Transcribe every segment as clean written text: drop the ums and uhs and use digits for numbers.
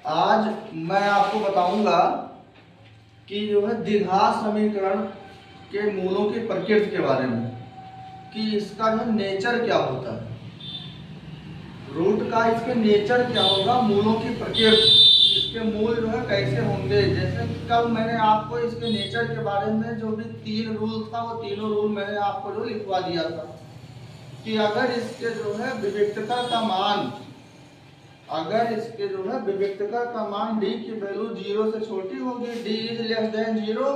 आज मैं आपको बताऊंगा कि जो है द्विघात समीकरण के मूलों की प्रकृति के बारे में, कि इसका जो नेचर क्या होता है, रूट का इसके नेचर क्या होगा, मूलों की प्रकृति, इसके मूल जो है कैसे होंगे। जैसे कि कल मैंने आपको इसके नेचर के बारे में जो भी 3 रूल था, वो तीनों रूल मैंने आपको जो लिखवा दिया था कि अगर इसके जो है विविक्तता का मान, अगर इसके जो है विविक्तता का मान d की वैल्यू 0 से छोटी होगी, d इज लेस देन 0,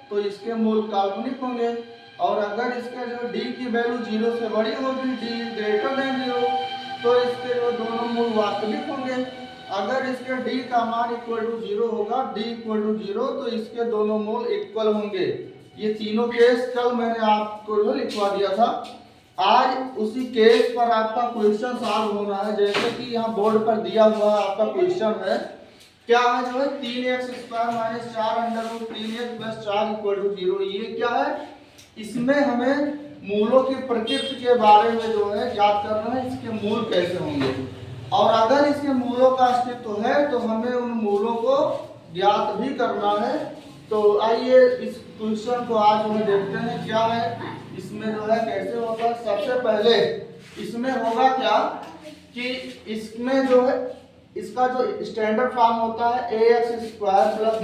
तो इसके मूल काल्पनिक होंगे। और अगर इसके जो d की वैल्यू 0 से बड़ी होगी, d इज ग्रेटर देन 0, तो इसके जो दोनों मूल वास्तविक होंगे। अगर इसके d का मान इक्वल टू 0 होगा, d इक्वल टू 0, तो इसके दोनों मूल इक्वल होंगे। ये तीनों केस कल मैंने आपको जो लिखवा दिया था। आज उसी केस पर आपका क्वेश्चन सॉल्व होना है। जैसे कि यहाँ बोर्ड पर दिया हुआ आपका क्वेश्चन है, क्या है जो है 3x² - 4 अंडर रूट 3x + 4 = 0। ये क्या है, इसमें हमें मूलों की प्रकृति के बारे में जो है याद करना है, इसके मूल कैसे होंगे। और अगर इसके मूलों का अस्तित्व है तो हमें उन मूलों को ज्ञात भी करना है। तो आइए इस क्वेश्चन को आज हम देखते हैं क्या है इसमें जो है कैसे होगा। सबसे पहले इसमें होगा क्या कि इसमें जो है इसका जो स्टैंडर्ड फॉर्म होता है ax² +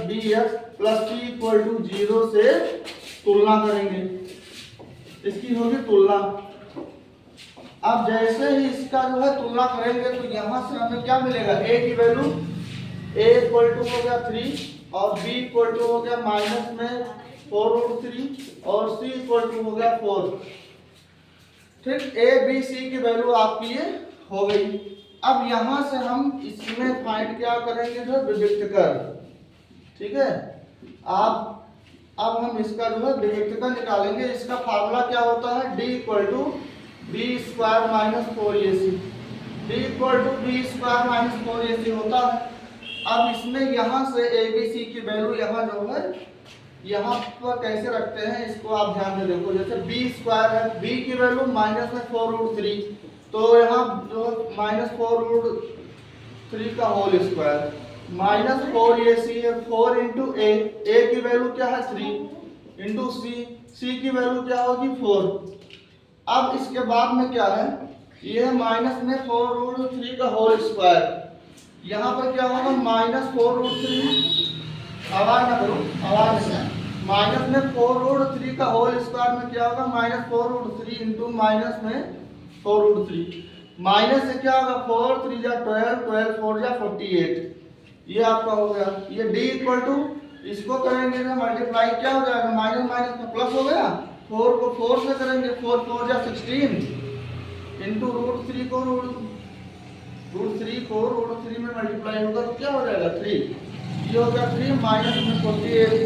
bx + c = 0 से तुलना करेंगे, इसकी होगी तुलना। अब जैसे ही इसका जो है तुलना करेंगे तो यहाँ से हमें क्या मिलेगा, a की वैल्यू a = हो गया 3 और b = हो गया माइनस में 4√3 और c = हो गया 4। ठीक, a b c की वैल्यू आपकी ये हो गई। अब यहाँ से हम इसमें फाइंड क्या करेंगे, जो विविक्तकर। ठीक है, अब हम इसका जो है विविक्तकर निकालेंगे। इसका फार्मूला क्या होता है, d = b² - 4ac, d = b² - 4ac होता है। अब इसमें यहाँ से a b c की वैल्यू यहाँ जो है यहाँ पर कैसे रखते हैं, इसको आप ध्यान से देखो। जैसे b² है, b की वैल्यू माइनस में 4√3, तो यहाँ जो -4√3 का होल स्क्वायर -4ac है, 4 × a की वैल्यू क्या है 3 इंटू c की वैल्यू क्या होगी 4। अब इसके बाद में क्या है, ये माइनस में 4√3 का होल स्क्वायर, यहाँ पर क्या होगा -4√3, आवाज ना करो, आवाज नहीं, माइनस में 4√3 का होल स्क्वायर में क्या होगा -4√3 इंटू माइनस में 4√3, माइनस से क्या होगा 4 3 जा 12, 12 4 जा 48, ये आपका हो गया। ये d = इसको करेंगे ना मल्टीप्लाई, क्या हो जाएगा, माइनस माइनस में प्लस हो गया, 4 को 4 से करेंगे, 4 4 जा 16 इंटू √3 को √3 में मल्टीप्लाई होगा तो क्या हो जाएगा 3, ये हो गया 3 माइनस में 48,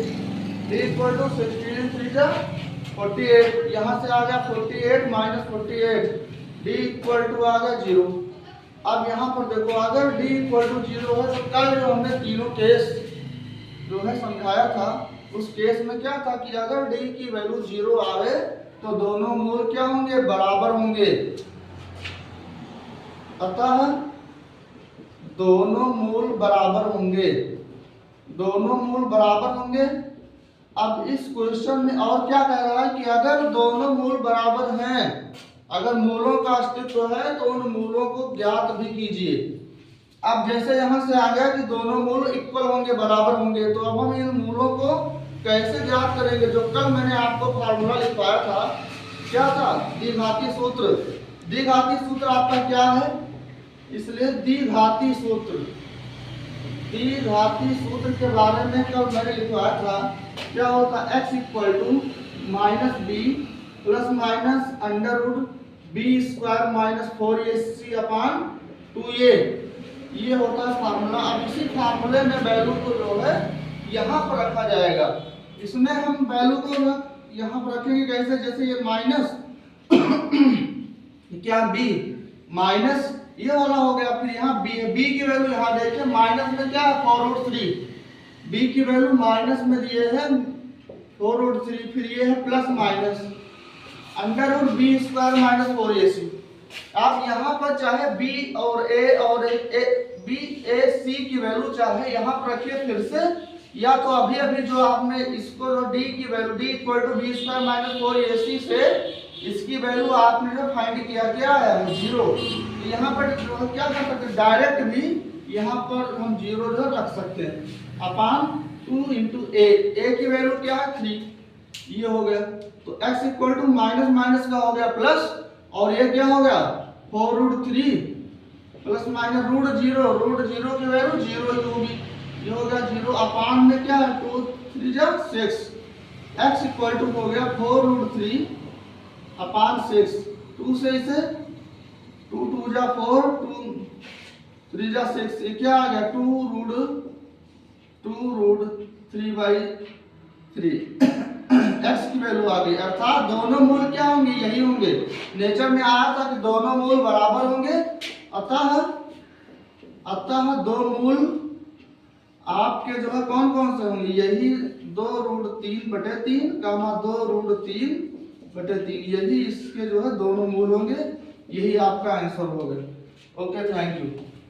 d = 16 3 जा 48, यहाँ से आ गया 48 माइनस 48, d = आ गया 0। अब यहाँ पर देखो, अगर d = 0 है तो कल जो हमने तीनों केस जो है समझाया था, उस केस में क्या था कि अगर d की वैल्यू 0 आवे तो दोनों मूल क्या होंगे, बराबर होंगे। अतः दोनों मूल बराबर होंगे, दोनों मूल बराबर होंगे। अब इस क्वेश्चन में और क्या कह रहा है कि अगर दोनों मूल बराबर हैं, अगर मूलों का अस्तित्व है तो उन मूलों को ज्ञात भी कीजिए। अब जैसे यहाँ से आ गया कि दोनों मूल इक्वल होंगे, बराबर होंगे, तो अब हम इन मूलों को कैसे ज्ञात करेंगे। जो कल मैंने आपको फार्मूला लिखवाया था, क्या था, द्विघाती सूत्र। द्विघाती सूत्र आपका क्या है, इसलिए द्विघाती सूत्र के बारे में कल मैंने लिखवाया था। क्या होता है, x = -b ± √b² - 4ac/2a, ये होता है फार्मूला। अब इसी फार्मूले में वैल्यू को जो है यहाँ पर रखा जाएगा। इसमें हम वैल्यू को यहाँ पर रखेंगे कैसे, जैसे ये माइनस क्या b माइनस ये वाला हो गया, फिर यहाँ b की वैल्यू यहाँ देखिए माइनस में क्या है 4√3, b की वैल्यू माइनस में दिए है 4√3, फिर ये है प्लस माइनस √b² - 4ac। आप यहाँ पर चाहे b और a और बी ए सी की वैल्यू चाहे यहाँ पर रखिए फिर से, या तो अभी अभी जो आपने इसको जो डी की value d equal to b square minus 4ac से इसकी वैल्यू आपने जो फाइंड किया क्या है 0। तो यहाँ पर जो क्या कर सकते हैं डायरेक्ट भी यहाँ पर हम 0 जो रख सकते हैं अपान 2 इंटू ए की वैल्यू क्या है 3, ये हो गया। तो x equal to minus minus का हो गया प्लस, और ये क्या हो गया 4√3 प्लस माइनस √0 की वैल्यू 0 ही होगी, ये हो गया 0 अपान में क्या है 2 3 जा 6, x इक्वल टू हो गया 4√3 अपान 6, 2 से इसे 2 2 जा 4 2 3 जा 6, ये क्या आ गया 2√3/3 x की वैल्यू आ गई। अर्थात दोनों मूल क्या होंगे यही होंगे, नेचर में आया था कि दोनों मूल बराबर होंगे, अतः दो मूल आपके जो है कौन कौन से होंगे यही 2√3/3 कामा 2√3/3, यही इसके जो है दोनों मूल होंगे, यही आपका आंसर होगा। Okay thank you.